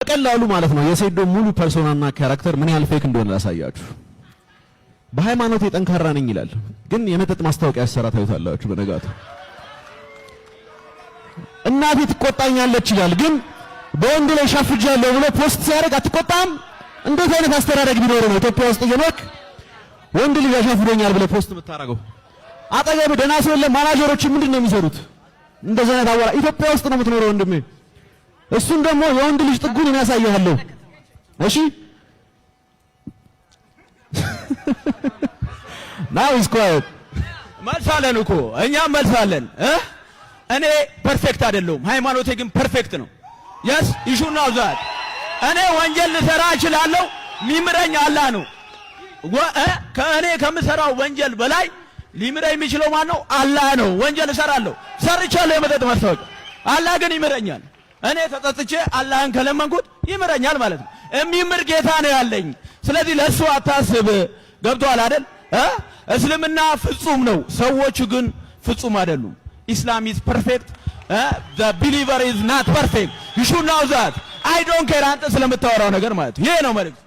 ቀላሉ ማለት ነው የሴዶ ሙሉ ፐርሶናና ካራክተር ምን ያህል ፌክ እንደሆነ ላሳያችሁ። በሃይማኖት የጠንካራ ነኝ ይላል፣ ግን የመጠጥ ማስታወቂያ ያሰራ ታዩታላችሁ። በነጋቱ እናቴ ትቆጣኛለች ይላል፣ ግን በወንድ ላይ ሻፍጃለሁ ብሎ ፖስት ሲያደርግ አትቆጣም? እንዴት አይነት አስተዳደግ ቢኖር ነው ኢትዮጵያ ውስጥ እየኖርክ ወንድ ልጅ ያሻፍዶኛል ብለ ፖስት የምታረገው? አጠገብ ደህና ሰው የለም። ማናጀሮች ምንድነው የሚሰሩት? እንደዛ አይነት አወራ ኢትዮጵያ ውስጥ ነው የምትኖረው ወንድሜ። እሱን ደግሞ የወንድ ልጅ ጥጉን ያሳያለሁ። እሺ ናው ኢዝ ኳየት መልሳለን እኮ እኛም መልሳለን። እኔ ፐርፌክት አይደለሁም፣ ሃይማኖቴ ግን ፐርፌክት ነው። yes you should know that እኔ ወንጀል ልሰራ እችላለሁ፣ ሚምረኝ አላህ ነው። ከእኔ ከምሰራው ወንጀል በላይ ሊምረኝ የሚችለው ማን ነው? አላህ ነው። ወንጀል እሰራለሁ፣ ሰርቻለሁ የመጠጥ ማስታወቂያ፣ አላህ ግን ይምረኛል። እኔ ተጠጥቼ አላህን ከለመንኩት ይምረኛል ማለት ነው። የሚምር ጌታ ነው ያለኝ። ስለዚህ ለሱ አታስብ። ገብቷል አይደል? እስልምና ፍጹም ነው፣ ሰዎቹ ግን ፍጹም አይደሉም። Islam is perfect, the believer is not perfect. You should know that. I don't care አንተ ስለምታወራው ነገር ማለት ይሄ ነው መልእክት።